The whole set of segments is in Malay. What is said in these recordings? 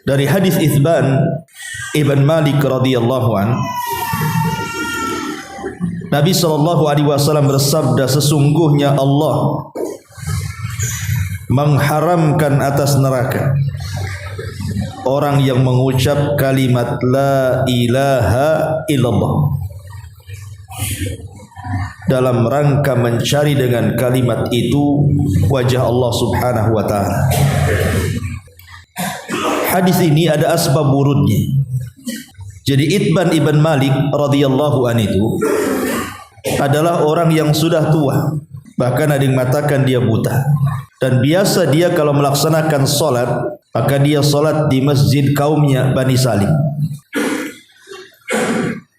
Dari hadis Itsban ibn Malik radhiyallahu an, Nabi SAW bersabda, sesungguhnya Allah mengharamkan atas neraka orang yang mengucap kalimat la ilaha illallah dalam rangka mencari dengan kalimat itu wajah Allah Subhanahu wa taala. Hadis ini ada asbab wurudnya. Jadi Itsban ibn Malik radhiyallahu an itu adalah orang yang sudah tua, bahkan ada yang mengatakan dia buta. Dan biasa dia kalau melaksanakan solat, maka dia solat di masjid kaumnya Bani Salim.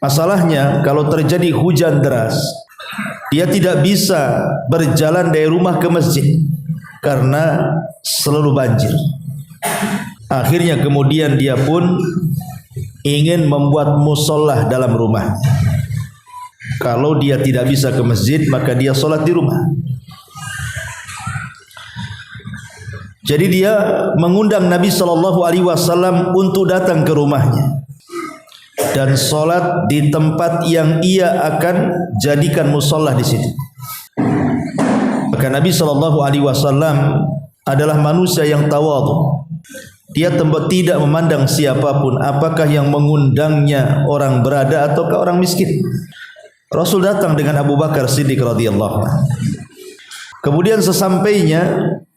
Masalahnya kalau terjadi hujan deras, dia tidak bisa berjalan dari rumah ke masjid karena selalu banjir. Akhirnya kemudian dia pun ingin membuat musolah dalam rumah. Kalau dia tidak bisa ke masjid, maka dia solat di rumah. Jadi dia mengundang Nabi SAW untuk datang ke rumahnya dan solat di tempat yang ia akan jadikan musolah di situ. Maka Nabi SAW adalah manusia yang tawadhu. Dia tidak memandang siapapun, apakah yang mengundangnya orang berada ataukah orang miskin. Rasul datang dengan Abu Bakar Siddiq radhiyallahu anhu. Kemudian sesampainya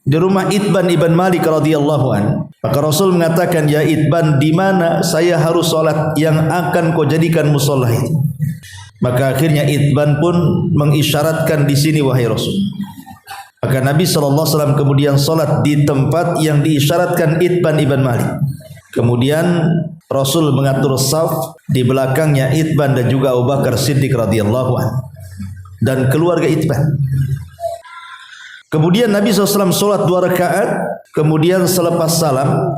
di rumah Itsban ibn Malik radhiyallahu anhu, maka Rasul mengatakan, ya Itsban, di mana saya harus solat yang akan kau jadikan musolah itu? Maka akhirnya Itsban pun mengisyaratkan, di sini wahai Rasul. Maka Nabi SAW kemudian solat di tempat yang diisyaratkan Itsban ibn Malik. Kemudian Rasul mengatur saf di belakangnya Itsban dan juga Abu Bakar Siddiq radhiyallahu anhu dan keluarga Itsban. Kemudian Nabi SAW solat 2 rakaat. Kemudian selepas salam,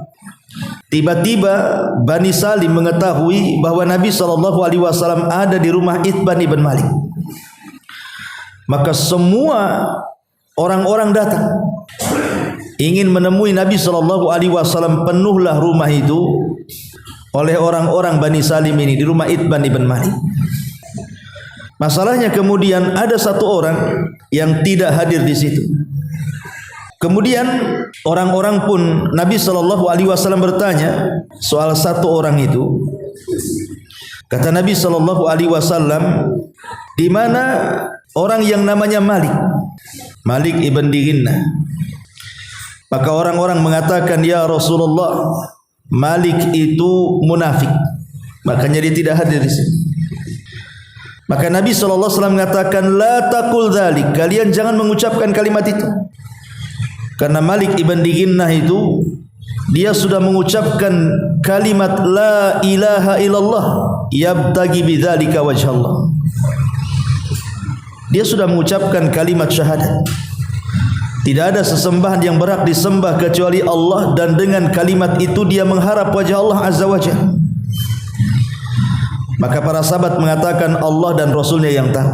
tiba-tiba Bani Salim mengetahui bahwa Nabi SAW ada di rumah Itsban ibn Malik. Maka semua orang-orang datang ingin menemui Nabi SAW. Penuhlah rumah itu oleh orang-orang Bani Salim ini di rumah Itsban ibn Malik. Masalahnya kemudian ada satu orang yang tidak hadir di situ. Kemudian orang-orang pun Nabi SAW bertanya soal satu orang itu. Kata Nabi SAW, di mana orang yang namanya Malik ibn Dighinnah? Maka orang-orang mengatakan, ya Rasulullah, Malik itu munafik, makanya dia tidak hadir di sini. Maka Nabi SAW mengatakan, la taqul dzalik, kalian jangan mengucapkan kalimat itu. Karena Malik ibn Dighinnah itu dia sudah mengucapkan kalimat la ilaha illallah yabtagi bidzalika wajh Allah. Dia sudah mengucapkan kalimat syahadat, tidak ada sesembahan yang berhak disembah kecuali Allah, dan dengan kalimat itu dia mengharap wajah Allah azza wajalla. Maka para sahabat mengatakan, Allah dan Rasulnya yang tahu.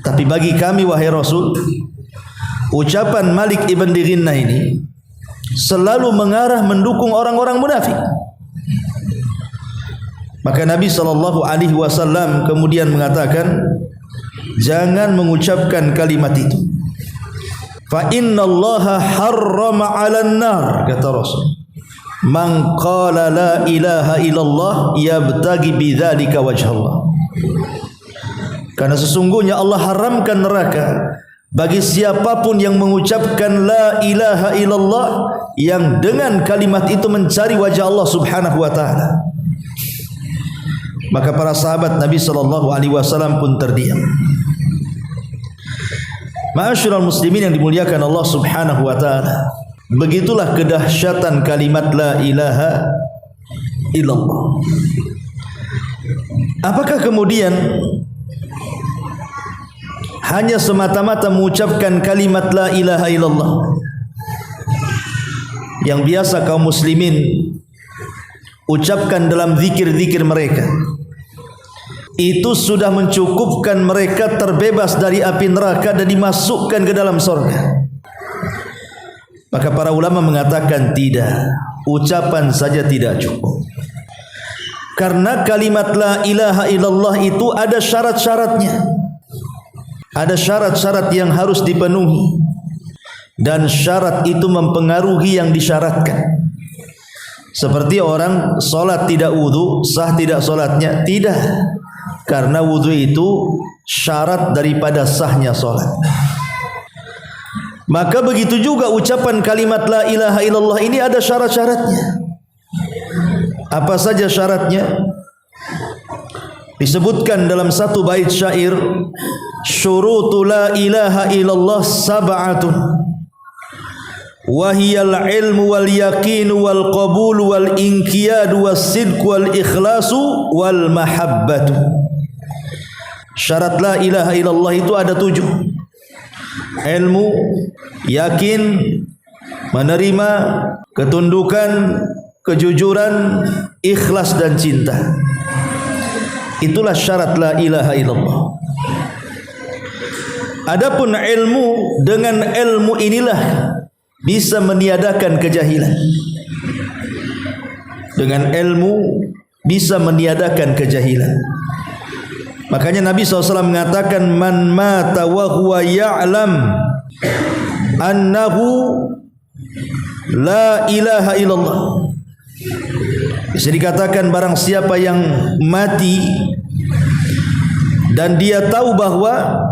Tapi bagi kami wahai Rasul, ucapan Malik ibn Dighinnah ini selalu mengarah mendukung orang-orang munafik. Maka Nabi SAW kemudian mengatakan, jangan mengucapkan kalimat itu. Fa innallaha harrama 'alan nar, kata Rasul, man qala la ilaha illallah yabtagi bidzalika wajhallah. Karena sesungguhnya Allah haramkan neraka bagi siapapun yang mengucapkan la ilaha illallah yang dengan kalimat itu mencari wajah Allah Subhanahu wa taala. Maka para sahabat Nabi SAW pun terdiam. Ma'asyiral muslimin yang dimuliakan Allah Subhanahu wa taala, begitulah kedahsyatan kalimat la ilaha illallah. Apakah kemudian hanya semata-mata mengucapkan kalimat la ilaha illallah yang biasa kaum muslimin ucapkan dalam zikir-zikir mereka, itu sudah mencukupkan mereka terbebas dari api neraka dan dimasukkan ke dalam surga. Maka para ulama mengatakan tidak, ucapan saja tidak cukup. Karena kalimat la ilaha illallah itu ada syarat-syaratnya. Ada syarat-syarat yang harus dipenuhi, dan syarat itu mempengaruhi yang disyaratkan. Seperti orang solat tidak wudu, sah tidak solatnya? Tidak, karena wudu itu syarat daripada sahnya solat. Maka begitu juga ucapan kalimat la ilaha illallah ini ada syarat-syaratnya. Apa saja syaratnya? Disebutkan dalam satu bait syair, syurutu la ilaha illallah sab'atun wa hiyal ilmu wal yaqinu wal qabulu wal inqiyadu was sidqu wal ikhlasu wal mahabbatu. Syarat la ilaha illallah itu ada 7. Ilmu, yakin, menerima, ketundukan, kejujuran, ikhlas dan cinta. Itulah syarat la ilaha illallah. Adapun ilmu, dengan ilmu inilah bisa meniadakan kejahilan. Dengan ilmu bisa meniadakan kejahilan. Makanya Nabi SAW mengatakan, man mata wa huwa ya'lam annahu la ilaha illallah. Bisa dikatakan barang siapa yang mati dan dia tahu bahwa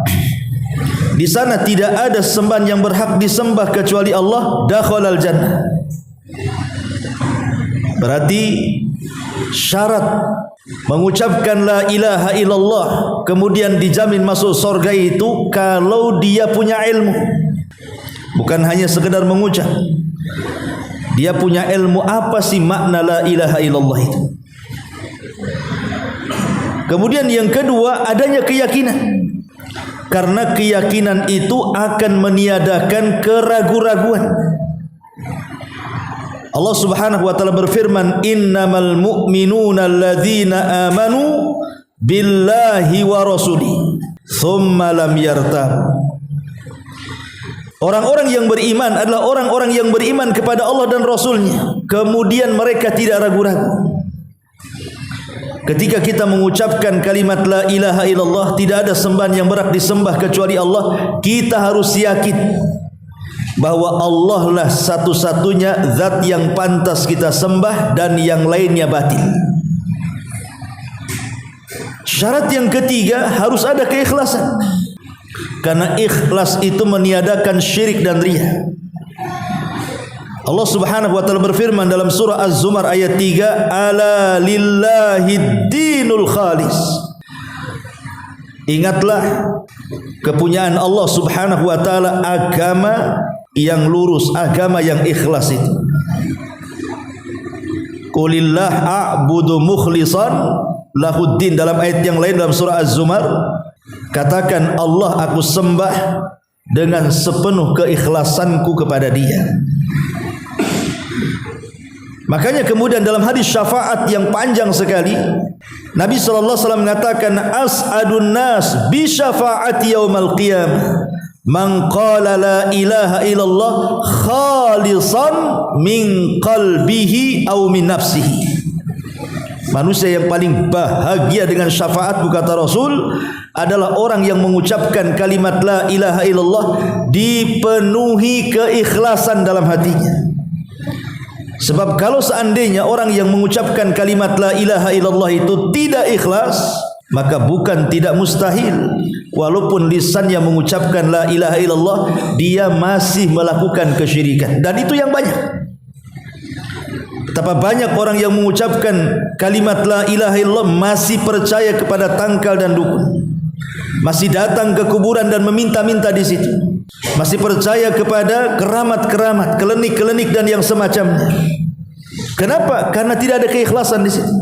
di sana tidak ada sembahan yang berhak disembah kecuali Allah, dakhalal jannah. Berarti syarat mengucapkan la ilaha illallah kemudian dijamin masuk surga itu kalau dia punya ilmu. Bukan hanya sekedar mengucap. Dia punya ilmu apa sih makna la ilaha illallah itu. Kemudian yang kedua, adanya keyakinan. Karena keyakinan itu akan meniadakan keraguan-raguan. Allah Subhanahu wa taala berfirman, innamal mu'minuna alladzina amanu billahi wa rasuli thumma lam yartab. Orang-orang yang beriman adalah orang-orang yang beriman kepada Allah dan Rasulnya, kemudian mereka tidak ragu-ragu. Ketika kita mengucapkan kalimat la ilaha illallah, tidak ada sembahan yang berhak disembah kecuali Allah, kita harus yakin bahwa Allah lah satu-satunya zat yang pantas kita sembah dan yang lainnya batil. Syarat yang ketiga, harus ada keikhlasan. Karena ikhlas itu meniadakan syirik dan riya. Allah Subhanahu wa taala berfirman dalam surah Az-Zumar ayat 3, ala lillahid dinul khalis. Ingatlah kepunyaan Allah Subhanahu wa taala agama yang lurus, agama yang ikhlas itu. Qulillah a'budu mukhlishan lahuddin. Dalam ayat yang lain dalam surah Az-Zumar, katakan Allah aku sembah dengan sepenuh keikhlasanku kepada Dia. Makanya kemudian dalam hadis syafaat yang panjang sekali, Nabi SAW mengatakan, as'adun nas bi syafaati yaumal qiyamah man qala la ilaha illallah khalisan min qalbihi aw min nafsihi. Manusia yang paling bahagia dengan syafaatku, kata Rasul, adalah orang yang mengucapkan kalimat la ilaha illallah dipenuhi keikhlasan dalam hatinya. Sebab kalau seandainya orang yang mengucapkan kalimat la ilaha illallah itu tidak ikhlas, maka bukan tidak mustahil, walaupun lisannya mengucapkan la ilaha illallah, dia masih melakukan kesyirikan. Dan itu yang banyak. Betapa banyak orang yang mengucapkan kalimat la ilaha illallah masih percaya kepada tangkal dan dukun, masih datang ke kuburan dan meminta-minta di situ, masih percaya kepada keramat-keramat, kelenik-kelenik dan yang semacamnya. Kenapa? Karena tidak ada keikhlasan di situ.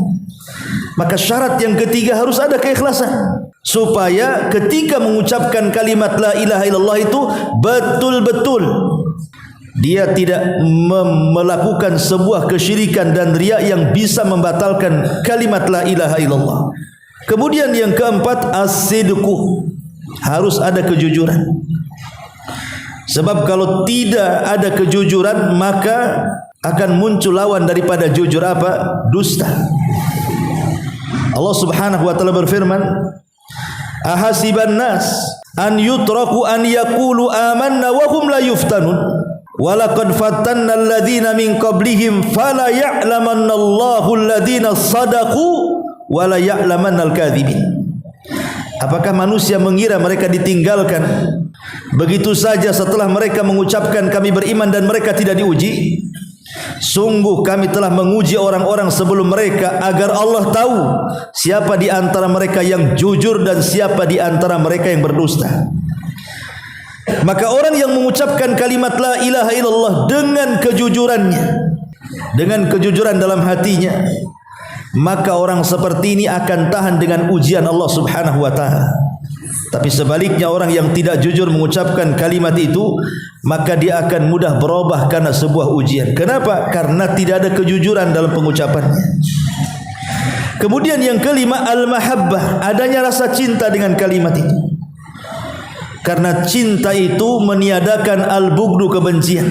Maka syarat yang ketiga, harus ada keikhlasan, supaya ketika mengucapkan kalimat la ilaha illallah itu betul-betul dia tidak melakukan sebuah kesyirikan dan riya yang bisa membatalkan kalimat la ilaha illallah. Kemudian yang keempat, as-sidqu, harus ada kejujuran. Sebab kalau tidak ada kejujuran, maka akan muncul lawan daripada jujur, apa? Dusta. Allah Subhanahu wa taala berfirman, ahasiban nas an yutraku an yaqulu amanna wa hum la yuftanun walaqad fatanna alladhina min qablihim fala ya'lamanna Allahu alladhina sadaqu wa la ya'lamanna al-kadhibin. Apakah manusia mengira mereka ditinggalkan begitu saja setelah mereka mengucapkan kami beriman dan mereka tidak diuji? Sungguh kami telah menguji orang-orang sebelum mereka agar Allah tahu siapa di antara mereka yang jujur dan siapa di antara mereka yang berdusta. Maka orang yang mengucapkan kalimat la ilaha illallah dengan kejujurannya, dengan kejujuran dalam hatinya, maka orang seperti ini akan tahan dengan ujian Allah Subhanahu wa taala. Tapi sebaliknya orang yang tidak jujur mengucapkan kalimat itu, maka dia akan mudah berubah karena sebuah ujian. Kenapa? Karena tidak ada kejujuran dalam pengucapannya. Kemudian yang kelima, al-mahabbah, adanya rasa cinta dengan kalimat itu. Karena cinta itu meniadakan al-bughdu, kebencian.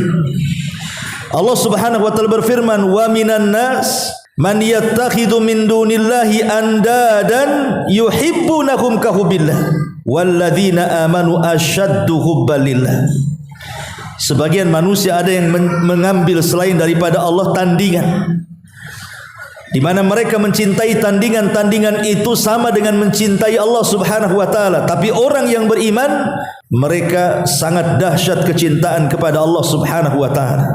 Allah Subhanahu wa taala berfirman, wa minan nas man yattakhidhu min dunillahi andadan yuhibbunahum ka hubbillah walladzina amanu asyaddu hubban lillah. Sebagian manusia ada yang mengambil selain daripada Allah tandingan, di mana mereka mencintai tandingan-tandingan itu sama dengan mencintai Allah Subhanahu wa taala. Tapi orang yang beriman, mereka sangat dahsyat kecintaan kepada Allah Subhanahu wa taala.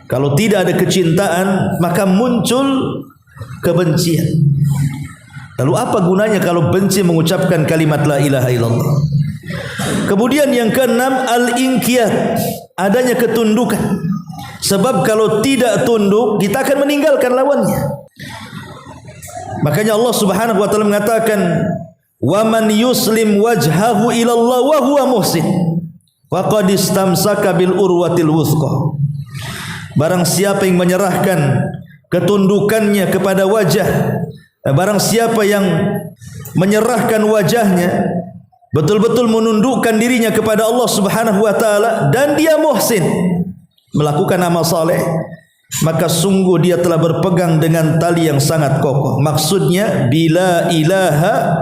Kalau tidak ada kecintaan, maka muncul kebencian. Lalu apa gunanya kalau benci mengucapkan kalimat la ilaha illallah? Kemudian yang keenam, al-inqiyad, adanya ketundukan. Sebab kalau tidak tunduk, kita akan meninggalkan lawannya. Makanya Allah Subhanahu wa taala mengatakan, wa man yuslim wajhahu ilallah wa huwa muhsin faqad istamsaka bil urwatil wuthqa. Barang siapa yang menyerahkan ketundukannya kepada wajah, barang siapa yang menyerahkan wajahnya, betul-betul menundukkan dirinya kepada Allah Subhanahu wa taala, dan dia muhsin, melakukan amal saleh, maka sungguh dia telah berpegang dengan tali yang sangat kokoh. Maksudnya bila ilaha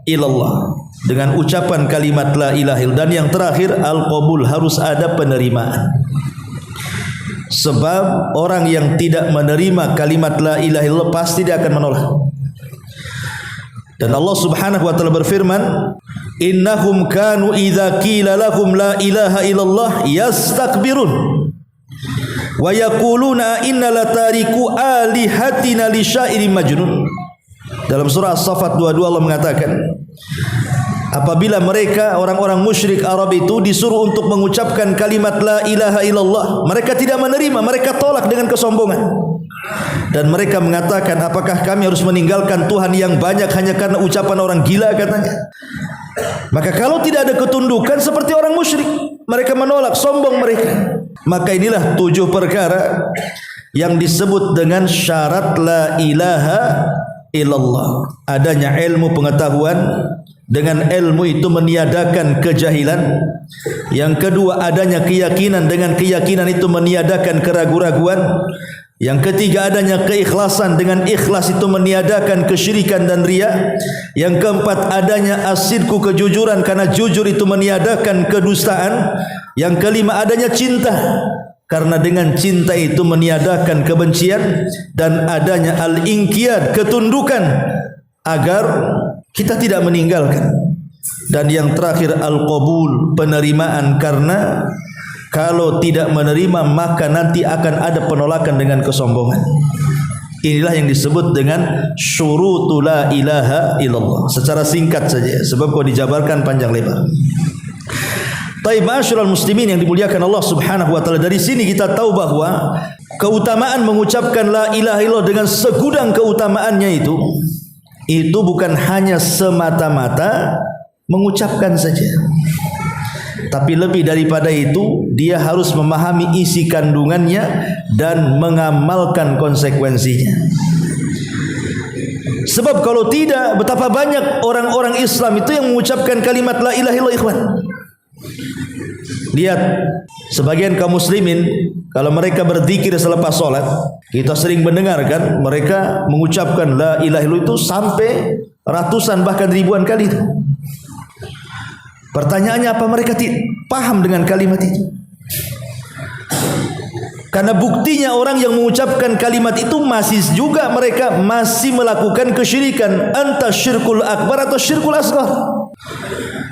illallah, dengan ucapan kalimat la ilaha illallah. Dan yang terakhir, al-qabul, harus ada penerimaan. Sebab orang yang tidak menerima kalimat la ilaha illallah pasti dia akan menolak. Dan Allah Subhanahu wa taala berfirman, innahum kanu idza qila lahum la ilaha illallah yastakbirun wa yaquluna inna latariku alihatina li syairin majnun. Dalam surah As-Saffat 22 Allah mengatakan, apabila mereka orang-orang musyrik Arab itu disuruh untuk mengucapkan kalimat la ilaha illallah, mereka tidak menerima, mereka tolak dengan kesombongan. Dan mereka mengatakan, apakah kami harus meninggalkan Tuhan yang banyak hanya karena ucapan orang gila, katanya. Maka kalau tidak ada ketundukan seperti orang musyrik, mereka menolak, sombong mereka. Maka inilah 7 perkara yang disebut dengan syarat la ilaha illallah. Adanya ilmu pengetahuan, dengan ilmu itu meniadakan kejahilan. Yang kedua, adanya keyakinan, dengan keyakinan itu meniadakan keraguan-raguan. Yang ketiga, adanya keikhlasan, dengan ikhlas itu meniadakan kesyirikan dan riya. Yang keempat, adanya as-sidqu, kejujuran, karena jujur itu meniadakan kedustaan. Yang kelima, adanya cinta, karena dengan cinta itu meniadakan kebencian. Dan adanya al-inqiyad, ketundukan, agar kita tidak meninggalkan. Dan yang terakhir, al-qabul, penerimaan, karena kalau tidak menerima maka nanti akan ada penolakan dengan kesombongan. Inilah yang disebut dengan syurutu la ilaha illallah. Secara singkat saja, sebab kalau dijabarkan panjang lebar. Taib ma'asyiral muslimin yang dimuliakan Allah Subhanahu wa taala, dari sini kita tahu bahwa keutamaan mengucapkan la ilaha illallah dengan segudang keutamaannya itu bukan hanya semata-mata mengucapkan saja. Tapi lebih daripada itu, dia harus memahami isi kandungannya dan mengamalkan konsekuensinya. Sebab kalau tidak, betapa banyak orang-orang Islam itu yang mengucapkan kalimat la ilaha illallah, ikhwan. Lihat sebagian kaum muslimin, kalau mereka berzikir selepas sholat, kita sering mendengarkan mereka mengucapkan la ilaha illallah itu sampai ratusan bahkan ribuan kali itu. Pertanyaannya, apa mereka paham dengan kalimat itu? Karena buktinya orang yang mengucapkan kalimat itu masih juga mereka masih melakukan kesyirikan, entah syirkul akbar atau syirkul asghar.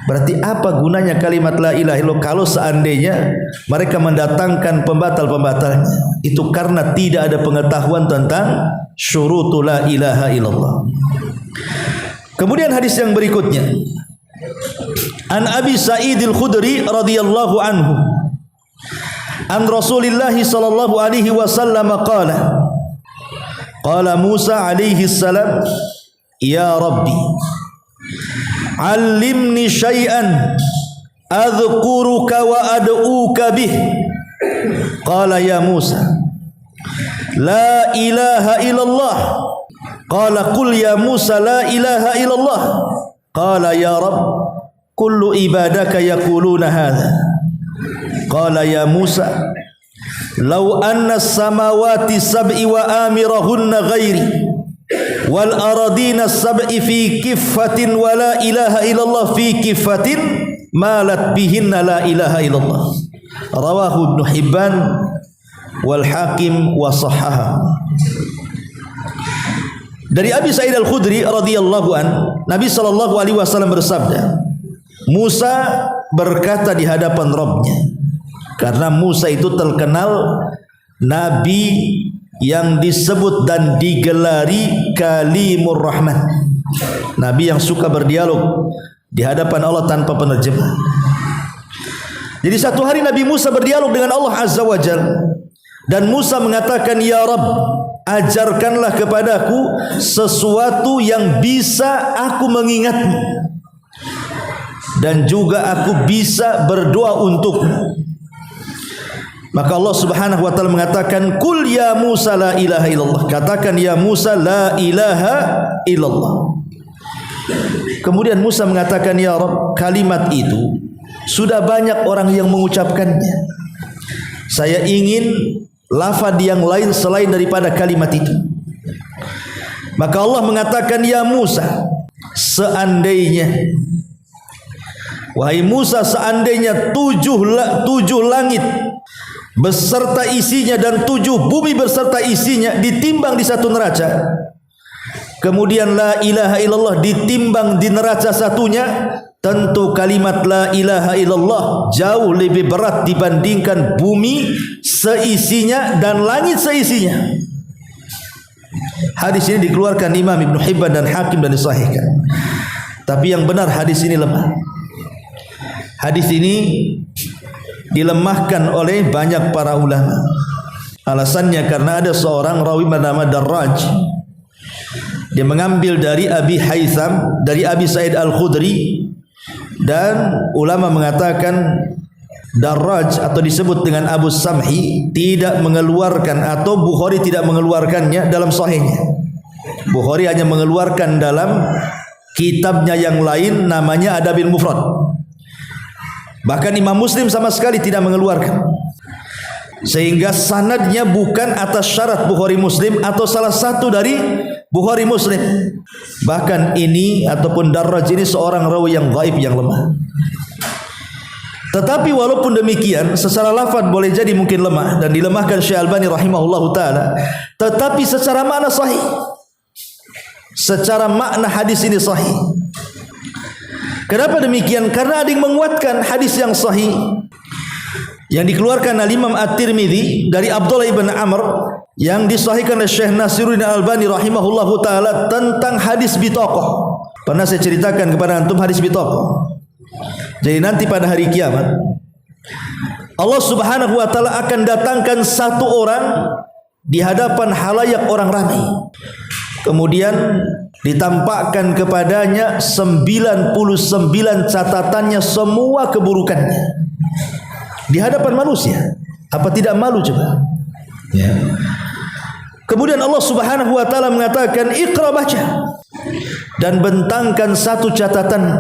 Berarti apa gunanya kalimat la ilaha illallah kalau seandainya mereka mendatangkan pembatal-pembatalnya? Itu karena tidak ada pengetahuan tentang syurutul la ilaha illallah. Kemudian hadis yang berikutnya, An Abi Sa'id Al-Khudri radhiyallahu anhu, an Rasulillah sallallahu alaihi wasallam qala, qala Musa alaihi salam, ya Rabbi, allimni syai'an adhkuruka wa ad'uka bih. Qala ya Musa, la ilaha illallah. Qala qul ya Musa la ilaha illallah. Qala ya Rabb, kullu ibadaka yaquluna hadha. Qala ya Musa, law anna as-samawati sab'i wa amirahunna ghairi wal aradina sab'i fi kiffatin wa la ilaha illallah fi kiffatin malat bihinna la ilaha illallah. Rawahu Ibnu Hibban wal Hakim wa sahhaha. Dari Abi Sa'id Al-Khudri radhiyallahu an, Nabi sallallahu alaihi wasallam bersabda, Musa berkata di hadapan Rabbnya, karena Musa itu terkenal nabi yang disebut dan digelari Kalimur Rahman, nabi yang suka berdialog di hadapan Allah tanpa penerjemah. Jadi satu hari Nabi Musa berdialog dengan Allah Azza wa Jalla, dan Musa mengatakan, ya Rabb, ajarkanlah kepadaku sesuatu yang bisa aku mengingatmu dan juga aku bisa berdoa untukmu. Maka Allah Subhanahu wa taala mengatakan, "Qul ya Musa la ilaha illallah." Katakan ya Musa la ilaha illallah. Kemudian Musa mengatakan, "Ya Rabb, kalimat itu sudah banyak orang yang mengucapkannya. Saya ingin lafaz yang lain selain daripada kalimat itu." Maka Allah mengatakan, "Ya Musa, seandainya, wahai Musa, seandainya tujuh langit beserta isinya dan 7 bumi beserta isinya ditimbang di satu neraca, kemudian la ilaha illallah ditimbang di neraca satunya, tentu kalimat la ilaha illallah jauh lebih berat dibandingkan bumi seisinya dan langit seisinya." Hadis ini dikeluarkan Imam Ibnu Hibban dan Hakim dan disahihkan. Tapi yang benar hadis ini lemah. Hadis ini dilemahkan oleh banyak para ulama. Alasannya karena ada seorang rawi bernama Darraj. Dia mengambil dari Abi Haytham, dari Abi Sa'id Al-Khudri, dan ulama mengatakan Darraj atau disebut dengan Abu Samhi tidak mengeluarkan, atau Bukhari tidak mengeluarkannya dalam sahihnya. Bukhari hanya mengeluarkan dalam kitabnya yang lain namanya Adabil Mufrad. Bahkan Imam Muslim sama sekali tidak mengeluarkan, sehingga sanadnya bukan atas syarat Bukhari Muslim atau salah satu dari Bukhari Muslim. Bahkan ini ataupun Darraj ini seorang rawi yang gaib, yang lemah. Tetapi walaupun demikian, secara lafaz boleh jadi mungkin lemah dan dilemahkan Syekh Albani rahimahullahu taala, tetapi secara makna sahih. Secara makna hadis ini sahih. Kenapa demikian? Karena ada yang menguatkan hadis yang sahih yang dikeluarkan oleh Imam At-Tirmidzi dari Abdullah ibn Amr, yang disahihkan oleh Syekh Nasiruddin Albani rahimahullahu taala tentang hadis bitaqah. Pernah saya ceritakan kepada antum hadis bitaqah. Jadi nanti pada hari kiamat Allah Subhanahu wa taala akan datangkan satu orang di hadapan halayak orang ramai. Kemudian ditampakkan kepadanya 99 catatannya, semua keburukannya di hadapan manusia. Apa tidak malu coba? Ya. Kemudian Allah Subhanahu wa taala mengatakan, "Iqra, baca." Dan bentangkan satu catatan.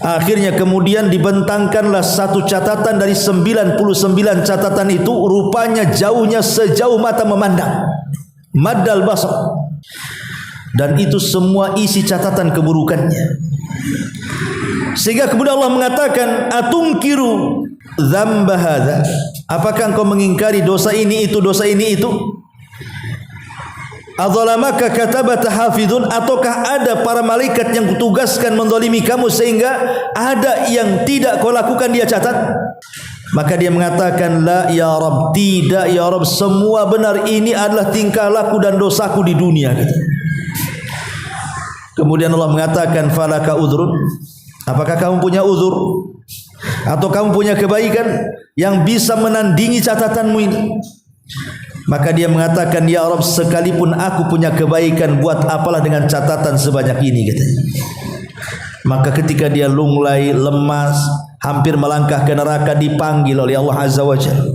Akhirnya kemudian dibentangkanlah satu catatan dari 99 catatan itu, rupanya jauhnya sejauh mata memandang, maddal basar. Dan itu semua isi catatan keburukannya. Sehingga kemudian Allah mengatakan, "Atunkiru dzamba hadza?" Apakah engkau mengingkari dosa ini itu, dosa ini itu? Adzalamaka katabata hafidun, ataukah ada para malaikat yang kutugaskan menzalimi kamu sehingga ada yang tidak kau lakukan dia catat? Maka dia mengatakan, "La ya Rabb," tidak ya Rabb, semua benar, ini adalah tingkah laku dan dosaku di dunia. Kemudian Allah mengatakan, "Falaka udhrun?" Apakah kamu punya uzur atau kamu punya kebaikan yang bisa menandingi catatanmu ini? Maka dia mengatakan, "Ya Rabb, sekalipun aku punya kebaikan, buat apalah dengan catatan sebanyak ini," katanya. Maka ketika dia lunglai, lemas, hampir melangkah ke neraka, dipanggil oleh Allah Azza wa Jalla.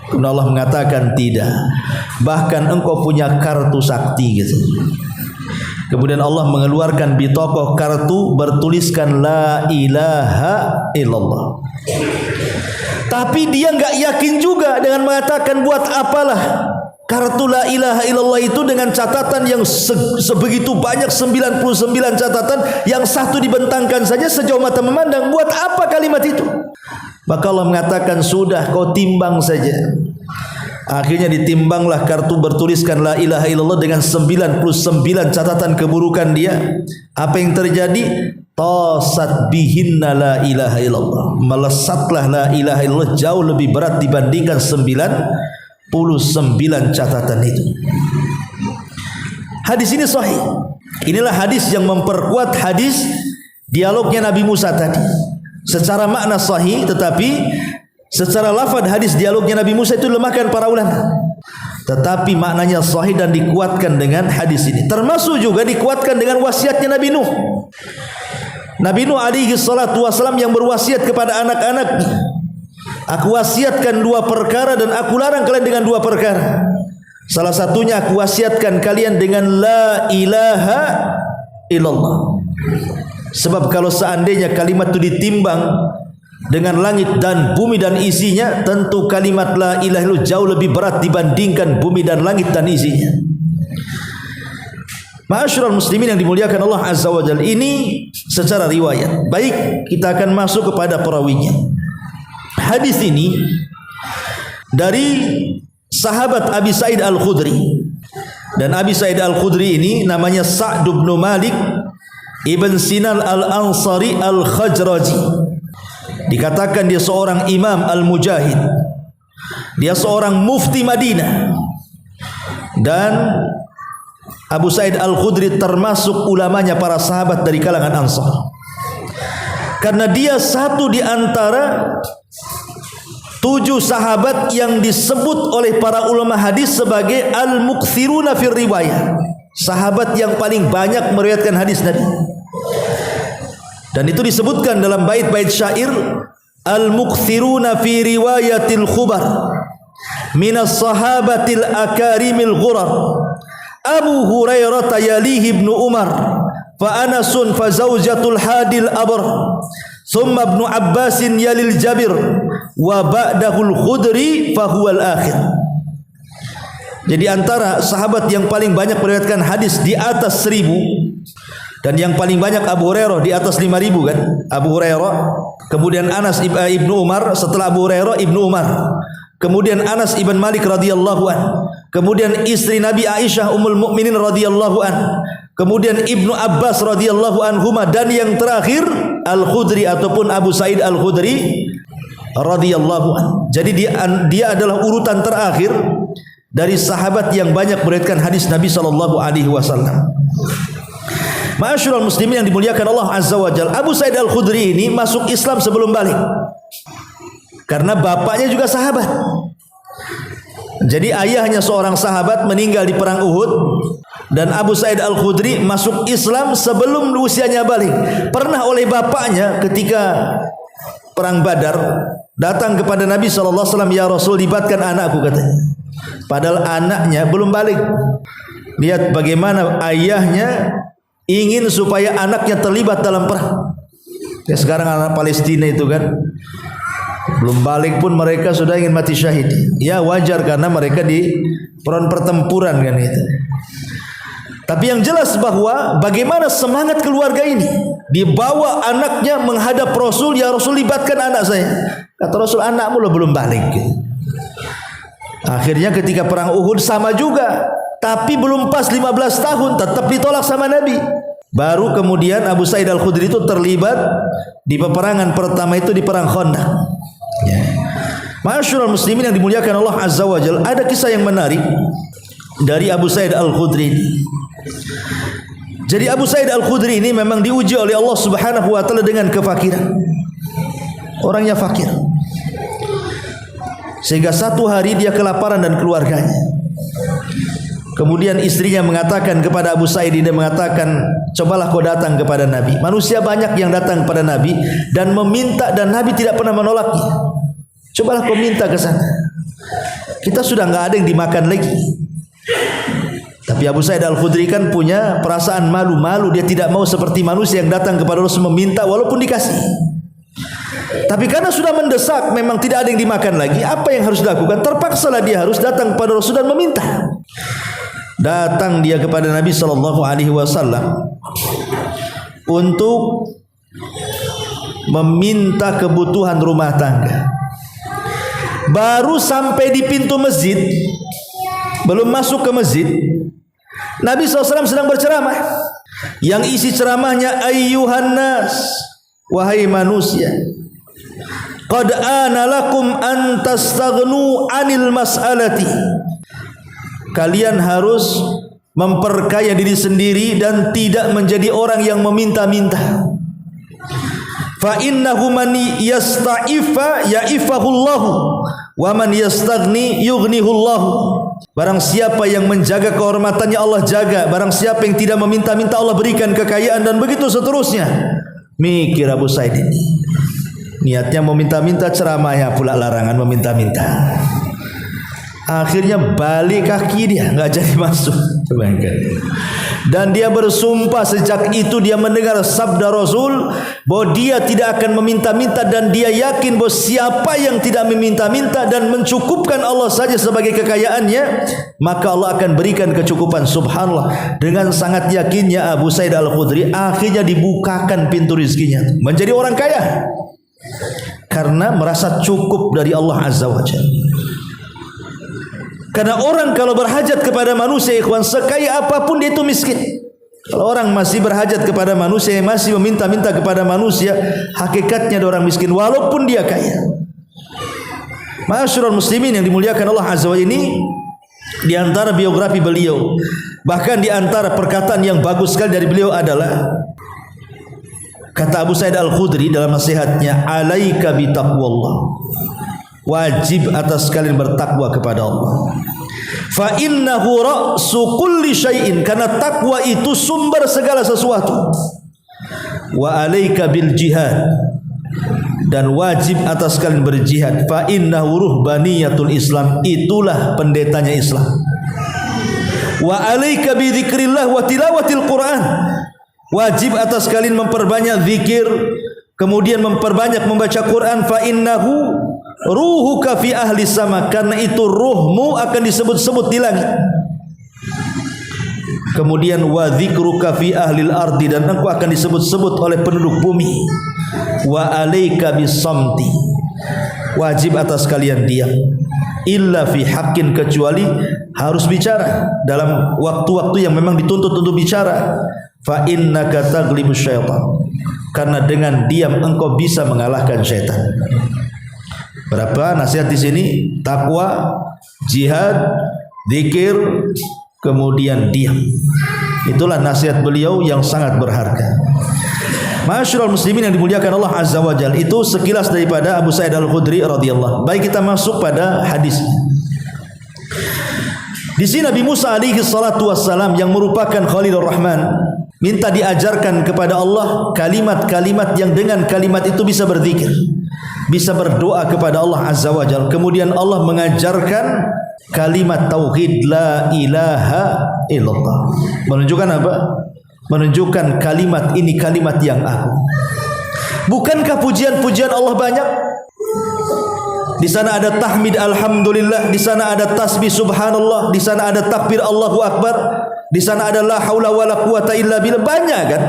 Kemudian Allah mengatakan, "Tidak, bahkan engkau punya kartu sakti," gitu. Kemudian Allah mengeluarkan bitokoh kartu bertuliskan la ilaha illallah. Tapi dia enggak yakin juga dengan mengatakan, buat apalah kartu la ilaha illallah itu dengan catatan yang sebegitu banyak, 99 catatan, yang satu dibentangkan saja sejauh mata memandang. Buat apa kalimat itu? Maka Allah mengatakan, "Sudah, kau timbang saja." Akhirnya ditimbanglah kartu bertuliskan la ilaha illallah dengan 99 catatan keburukan dia. Apa yang terjadi? Tasat bihinna la ilaha illallah. Melesatlah la ilaha illallah jauh lebih berat dibandingkan 99 catatan itu. Hadis ini sahih. Inilah hadis yang memperkuat hadis dialognya Nabi Musa tadi. Secara makna sahih, tetapi secara lafaz hadis dialognya Nabi Musa itu lemahkan para ulama. Tetapi maknanya sahih dan dikuatkan dengan hadis ini. Termasuk juga dikuatkan dengan wasiatnya Nabi Nuh. Nabi Nuh alaihi salatu wasalam yang berwasiat kepada anak-anaknya, "Aku wasiatkan 2 perkara dan aku larang kalian dengan 2 perkara. Salah satunya aku wasiatkan kalian dengan la ilaha illallah." Sebab kalau seandainya kalimat itu ditimbang dengan langit dan bumi dan isinya, tentu kalimat la ilaha illallah jauh lebih berat dibandingkan bumi dan langit dan isinya. Ma'asyiral muslimin yang dimuliakan Allah Azza wa Jalla, ini secara riwayat. Baik, kita akan masuk kepada perawinya. Hadis ini dari sahabat Abi Sa'id Al-Khudri. Dan Abi Sa'id Al-Khudri ini namanya Sa'd bin Malik Ibn Sinan Al-Ansari Al-Khajraji. Dikatakan dia seorang imam al-mujahid. Dia seorang mufti Madinah. Dan Abu Sa'id Al-Khudri termasuk ulamanya para sahabat dari kalangan Ansar. Karena dia satu di antara 7 sahabat yang disebut oleh para ulama hadis sebagai al-mukthiruna fir riwayah. Sahabat yang paling banyak meriwayatkan hadis Nabi. Dan itu disebutkan dalam bait-bait syair, al-mukthiruna fi riwayatil khubar minas sahabatil akarimil ghurar. Abu Hurairah yalihi ibnu Umar, fa Anasun fa zaujatul hadil abr, thumma ibnu Abbasin yalil Jabir, wa ba'dahul Khudri fa huwal akhir. Jadi antara sahabat yang paling banyak meriwayatkan hadis di atas 1000, dan yang paling banyak Abu Hurairah di atas 5000 kan? Abu Hurairah, kemudian Anas ibnu Umar, setelah Abu Hurairah ibnu Umar, kemudian Anas ibn Malik radhiyallahu an, kemudian istri Nabi Aisyah Ummul Mukminin radhiyallahu an, kemudian Ibnu Abbas radhiyallahu anhuma, dan yang terakhir Al-Khudri ataupun Abu Sa'id Al-Khudri radhiyallahu an. Jadi dia adalah urutan terakhir dari sahabat yang banyak meriwayatkan hadis Nabi sallallahu alaihi wasallam. Ma'asyiral muslimin yang dimuliakan Allah Azza wa Jalla, Abu Sa'id Al-Khudri ini masuk Islam sebelum balik. Karena bapaknya juga sahabat. Jadi ayahnya seorang sahabat meninggal di perang Uhud, Dan Abu Sa'id Al-Khudri masuk Islam sebelum usianya balik. Pernah oleh bapaknya ketika perang Badar datang kepada Nabi SAW, ya Rasul, libatkan anakku, katanya. Padahal anaknya belum balik. Lihat bagaimana ayahnya ingin supaya anaknya terlibat dalam perang. Ya, sekarang anak Palestina itu kan belum balik pun mereka sudah ingin mati syahid. Ya wajar karena mereka di front pertempuran kan itu. Tapi yang jelas bahwa bagaimana semangat keluarga ini, dibawa anaknya menghadap Rasul, ya Rasul, libatkan anak saya. Kata Rasul, anakmu belum balik. Akhirnya ketika perang Uhud sama juga, tapi belum pas 15 tahun, tetap ditolak sama Nabi. Baru kemudian Abu Sa'id Al-Khudri itu terlibat di peperangan pertama itu, di perang Khandaq. Ya. Ma'asyiral muslimin yang dimuliakan Allah Azza wa Jalla, ada kisah yang menarik dari Abu Sa'id Al-Khudri ini. Jadi Abu Sa'id Al-Khudri ini memang diuji oleh Allah Subhanahu wa taala dengan kefakiran. Orangnya fakir. Sehingga satu hari dia kelaparan dan keluarganya. Kemudian istrinya mengatakan kepada Abu Sa'id, dia mengatakan, cobalah kau datang kepada Nabi. Manusia banyak yang datang kepada Nabi dan meminta, dan Nabi tidak pernah menolaknya. Cobalah kau minta ke sana. Kita sudah enggak ada yang dimakan lagi. Tapi Abu Sa'id Al-Khudri kan punya perasaan malu-malu. Dia tidak mau seperti manusia yang datang kepada Rasul meminta walaupun dikasih. Tapi karena sudah mendesak, memang tidak ada yang dimakan lagi, apa yang harus dilakukan? Terpaksalah dia harus datang kepada Rasul dan meminta. Datang dia kepada Nabi SAW untuk meminta kebutuhan rumah tangga. Baru sampai di pintu masjid, belum masuk ke masjid, Nabi SAW sedang berceramah. Yang isi ceramahnya, ayyuhan nas, wahai manusia, qad ana lakum an tastaghnu anil mas'alati. Kalian harus memperkaya diri sendiri dan tidak menjadi orang yang meminta-minta. Fa innahu man yasta'ifa ya'ifahullahu wa man yastaghni yughnihullahu. Barang siapa yang menjaga kehormatannya, Allah jaga. Barang siapa yang tidak meminta-minta, Allah berikan kekayaan, dan begitu seterusnya. Mikir Abu Sa'id ini. Niatnya meminta-minta, ceramahnya pula larangan meminta-minta. Akhirnya balik kaki dia, nggak jadi masuk. Dan dia bersumpah sejak itu dia mendengar sabda Rasul bahwa dia tidak akan meminta-minta, dan dia yakin bahwa siapa yang tidak meminta-minta dan mencukupkan Allah saja sebagai kekayaannya, maka Allah akan berikan kecukupan. Subhanallah, dengan sangat yakinnya Abu Sa'id Al-Khudri akhirnya dibukakan pintu rizkinya, menjadi orang kaya karena merasa cukup dari Allah Azza wa Jalla. Karena orang kalau berhajat kepada manusia, ikhwan, sekaya apapun dia itu miskin. Kalau orang masih berhajat kepada manusia, masih meminta-minta kepada manusia, hakikatnya dia orang miskin walaupun dia kaya. Ma'asyiral muslimin yang dimuliakan Allah Azza wa Jalla, ini di antara biografi beliau, bahkan di antara perkataan yang bagus sekali dari beliau adalah, kata Abu Sa'id Al-Khudri dalam nasihatnya, alaika bitaqwallah, wajib atas kalian bertakwa kepada Allah. Fa innahu ra'su kulli syai'in, karena takwa itu sumber segala sesuatu. Wa alaika bil jihad, dan wajib atas kalian berjihad. Fa innahu ruhbaniyatul Islam, itulah pendetanya Islam. Wa alaika bi dzikrillah wa tilawatil Quran, wajib atas kalian memperbanyak zikir, kemudian memperbanyak membaca Quran. Fa innahu ruhuka fi ahli sama, karena itu ruhmu akan disebut-sebut di langit. Kemudian wa dzikruka fi ahlil ardi, dan engkau akan disebut-sebut oleh penduduk bumi. Wa alaika bisamti, wajib atas kalian diam. Illa fi haqqin, kecuali harus bicara dalam waktu-waktu yang memang dituntut untuk bicara. Fa innaka taglibus syaitan, karena dengan diam engkau bisa mengalahkan syaitan. Berapa nasihat di sini? Takwa, jihad, zikir, kemudian diam. Itulah nasihat beliau yang sangat berharga. Ma'asyiral muslimin yang dimuliakan Allah Azza wa Jalla, itu sekilas daripada Abu Sa'id Al-Khudri radhiyallahu. Baik, kita masuk pada hadis. Di sini Nabi Musa alaihi salatu wassalam yang merupakan Khalilur Rahman minta diajarkan kepada Allah kalimat-kalimat yang dengan kalimat itu bisa berzikir, bisa berdoa kepada Allah Azza wa Jalla. Kemudian Allah mengajarkan kalimat tauhid la ilaha illallah. Menunjukkan apa? Menunjukkan kalimat ini kalimat yang agung. Bukankah pujian-pujian Allah banyak? Di sana ada tahmid alhamdulillah, di sana ada tasbih subhanallah, di sana ada takbir Allahu akbar, di sana ada la haula wala quwata illa billah. Banyak kan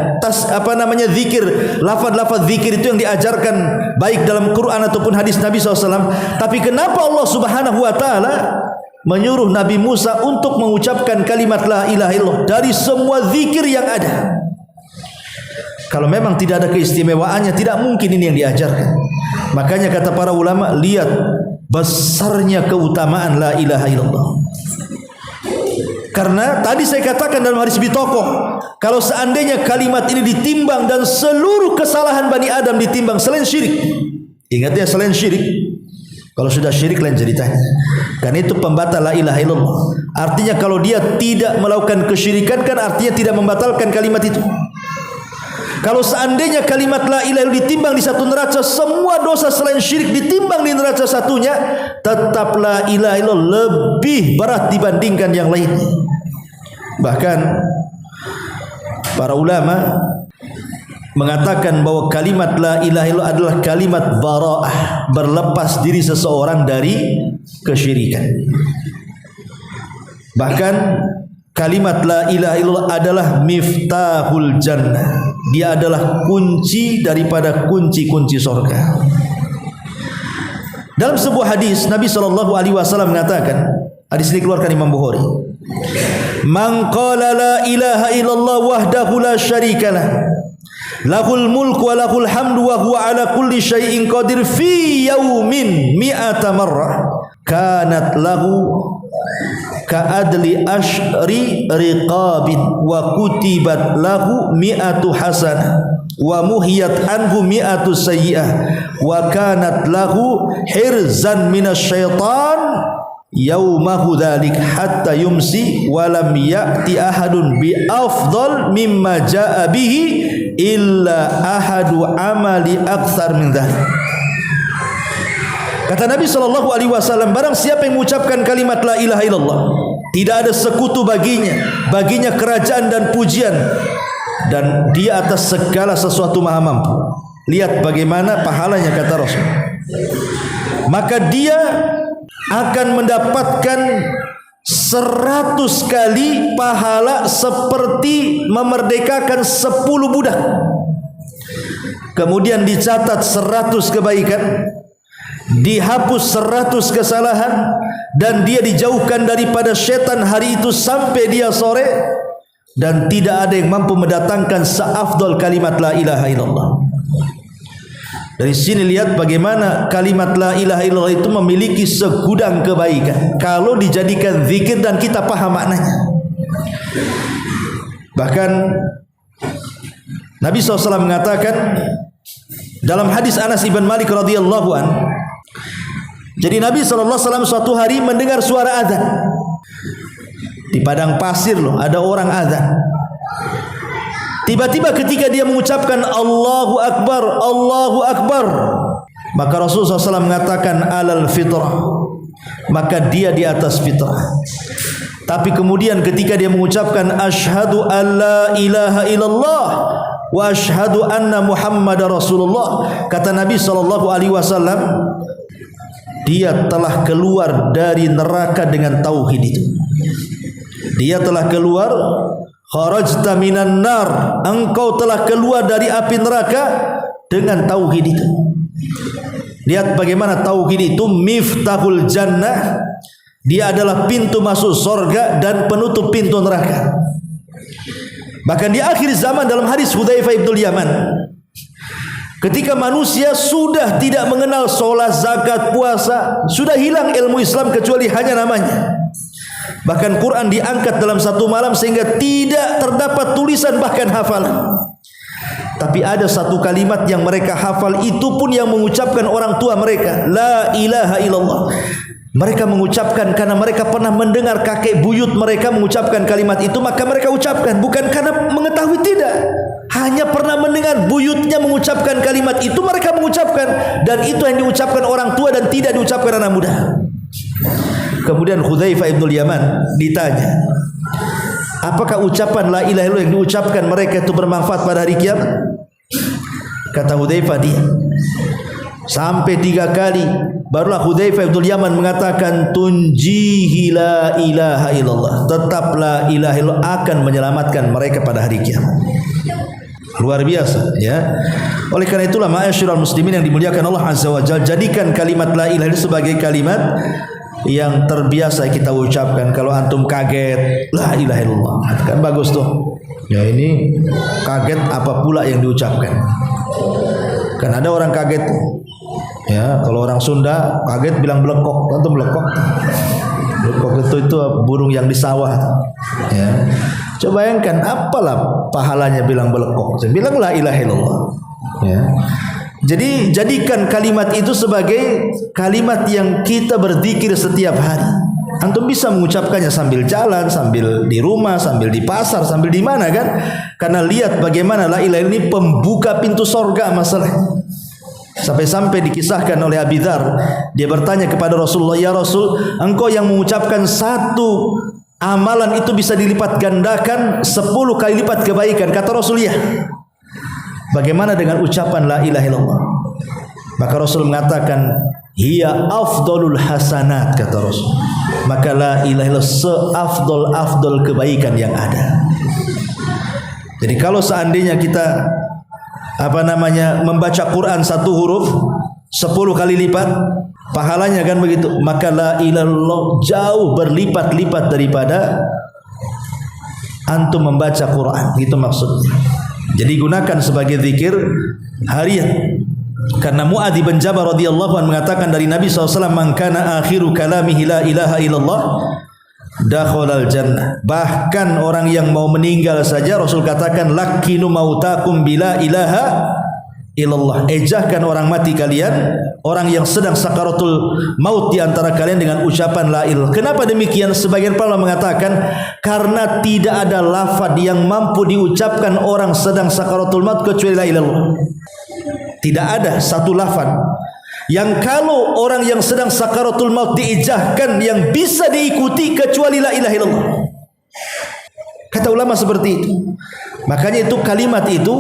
zikir, lafaz-lafaz zikir itu yang diajarkan baik dalam Quran ataupun hadis Nabi SAW. Tapi kenapa Allah Subhanahu wa taala menyuruh Nabi Musa untuk mengucapkan kalimat la ilaha illallah dari semua zikir yang ada? Kalau memang tidak ada keistimewaannya, tidak mungkin ini yang diajarkan. Makanya kata para ulama, lihat besarnya keutamaan la ilaha illallah. Karena tadi saya katakan dalam hadis Bitokoh, kalau seandainya kalimat ini ditimbang dan seluruh kesalahan Bani Adam ditimbang selain syirik, ingat ya, selain syirik. Kalau sudah syirik lain ceritanya. Karena itu pembatal la ilaha illallah. Artinya kalau dia tidak melakukan kesyirikan, kan artinya tidak membatalkan kalimat itu. Kalau seandainya kalimat la ilaha illallah ditimbang di satu neraca, semua dosa selain syirik ditimbang di neraca satunya, tetap la ilaha illallah lebih berat dibandingkan yang lainnya. Bahkan para ulama mengatakan bahwa kalimat la ilaha illallah adalah kalimat bara'ah, berlepas diri seseorang dari kesyirikan. Bahkan kalimat la ilaha illallah adalah miftahul jannah. Dia adalah kunci daripada kunci-kunci surga. Dalam sebuah hadis Nabi SAW mengatakan, hadis ini keluarkan Imam Bukhari, man qala la ilaha illallah wahdahu la syarikalah, lahul mulku wa lahul hamdu wa huwa ala kulli syai'in qadir fi yaumin mi'ata marrah kanat lahu ka'adli ashri riqabin wa kutibat lahu mi'atu hasanah wa muhiyat anhu mi'atu sayyi'ah wa kanat lahu hirzan minasyaitan yaumahu dhalik hatta yumsi wa lam ya'ti ahadun bi afdal mimma ja'a bihi illa ahadu amali aktsar min dhalik. Kata Nabi SAW, barang siapa yang mengucapkan kalimat la ilaha illallah, tidak ada sekutu baginya kerajaan dan pujian, dan dia atas segala sesuatu maha mampu. Lihat bagaimana pahalanya, kata Rasul. Maka dia akan mendapatkan 100 kali pahala seperti memerdekakan 10 budak. Kemudian dicatat 100 kebaikan, dihapus 100 kesalahan, dan dia dijauhkan daripada syaitan hari itu sampai dia sore, dan tidak ada yang mampu mendatangkan seafdal kalimat la ilaha illallah. Dari sini lihat bagaimana kalimat la ilaha illallah itu memiliki segudang kebaikan kalau dijadikan zikir dan kita paham maknanya. Bahkan Nabi SAW mengatakan dalam hadis Anas ibn Malik radhiyallahu an, jadi Nabi SAW suatu hari mendengar suara azan di padang pasir, loh, ada orang azan. Tiba-tiba ketika dia mengucapkan Allahu Akbar, Allahu Akbar, maka Rasulullah SAW mengatakan alal fitrah, maka dia di atas fitrah. Tapi kemudian ketika dia mengucapkan asyhadu an la ilaha illallah wa asyhadu anna Muhammadar Rasulullah, kata Nabi SAW, dia telah keluar dari neraka dengan tauhid itu. Dia telah keluar, kharajta minan nar, engkau telah keluar dari api neraka dengan tauhid itu. Lihat bagaimana tauhid itu miftahul jannah. Dia adalah pintu masuk surga dan penutup pintu neraka. Bahkan di akhir zaman dalam hadis Hudzaifah ibn Yaman, ketika manusia sudah tidak mengenal sholat, zakat, puasa, sudah hilang ilmu Islam kecuali hanya namanya. Bahkan Quran diangkat dalam satu malam sehingga tidak terdapat tulisan bahkan hafalan. Tapi ada satu kalimat yang mereka hafal, itu pun yang mengucapkan orang tua mereka, la ilaha illallah. Mereka mengucapkan karena mereka pernah mendengar kakek buyut mereka mengucapkan kalimat itu, maka mereka ucapkan. Bukan karena mengetahui, tidak. Hanya pernah mendengar buyutnya mengucapkan kalimat itu, mereka mengucapkan. Dan itu yang diucapkan orang tua dan tidak diucapkan anak muda. Kemudian Hudzaifah ibnul Yaman ditanya, apakah ucapan la ilaha illallah yang diucapkan mereka itu bermanfaat pada hari kiamat? Kata Hudzaifah, dia sampai 3 kali. Barulah Hudzaifah ibnul Yaman mengatakan, tunjihi la ilaha illallah, tetap la ilaha illallah akan menyelamatkan mereka pada hari kiamat. Luar biasa, ya. Oleh karena itulah ma'asyiral muslimin yang dimuliakan Allah Azza wa Jalla, jadikan kalimat la ilaha illallah sebagai kalimat yang terbiasa kita ucapkan. Kalau antum kaget, la ilaha illallah, kan bagus tuh. Ya, ini kaget apa pula yang diucapkan. Kan ada orang kaget. Ya, kalau orang Sunda kaget bilang belekok. Antum belekok. Belekok itu burung yang di sawah. Ya. Coba bayangkan apalah pahalanya bilang belekok. Bilang la ilaha illallah. Ya. Jadi jadikan kalimat itu sebagai kalimat yang kita berzikir setiap hari. Antum bisa mengucapkannya sambil jalan, sambil di rumah, sambil di pasar, sambil di mana kan? Karena lihat bagaimana la ilaha ini pembuka pintu sorga masalah. Sampai-sampai dikisahkan oleh Abi Dzar, dia bertanya kepada Rasulullah, ya Rasul, engkau yang mengucapkan satu amalan itu bisa dilipat gandakan 10 kali lipat kebaikan. Kata Rasul, ya. Bagaimana dengan ucapan la ilaha illallah? Maka Rasul mengatakan, hiya afdalul hasanat, kata Rasul. Maka la ilaha illallah seafdal kebaikan yang ada. Jadi kalau seandainya kita membaca Quran 1 huruf 10 kali lipat pahalanya, kan begitu, maka la ilaha illallah jauh berlipat-lipat daripada antum membaca Quran. Itu maksudnya. Jadi gunakan sebagai zikir harian. Karena Mu'adz bin Jabal radhiyallahu anhu mengatakan dari Nabi SAW, man kana akhiru kalamihi la ilaha illallah dakhalal jannah. Bahkan orang yang mau meninggal saja Rasul katakan, lakinu mautakum bila ilaha illallah. Ejahkan orang mati kalian, orang yang sedang sakaratul maut di antara kalian dengan ucapan la ilaha. Kenapa demikian? Sebagian para ulama mengatakan karena tidak ada lafaz yang mampu diucapkan orang sedang sakaratul maut kecuali la ilaha illallah. Tidak ada satu lafaz yang kalau orang yang sedang sakaratul maut diijahkan yang bisa diikuti kecuali la ilaha illallah. Kata ulama seperti itu. Makanya itu kalimat itu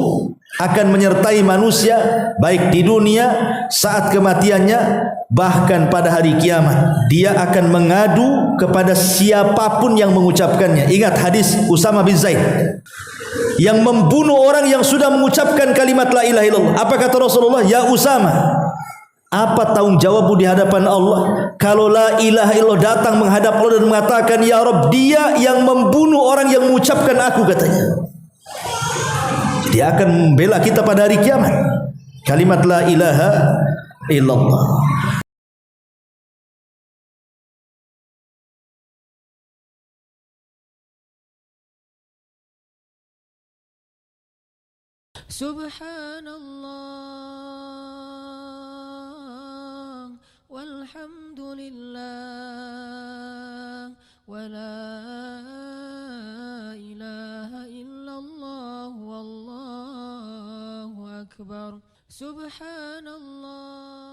akan menyertai manusia baik di dunia saat kematiannya, bahkan pada hari kiamat. Dia akan mengadu kepada siapapun yang mengucapkannya. Ingat hadis Usama bin Zaid yang membunuh orang yang sudah mengucapkan kalimat la ilaha illallah. Apa kata Rasulullah? Ya Usama, apa tanggung jawabmu di hadapan Allah kalau la ilaha illallah datang menghadap Allah dan mengatakan, ya Rabb, dia yang membunuh orang yang mengucapkan aku, katanya. Dia akan membela kita pada hari kiamat. Kalimat la ilaha illallah. Subhanallah walhamdulillah wala ilaha illallah wallahu akbar. Subhanallah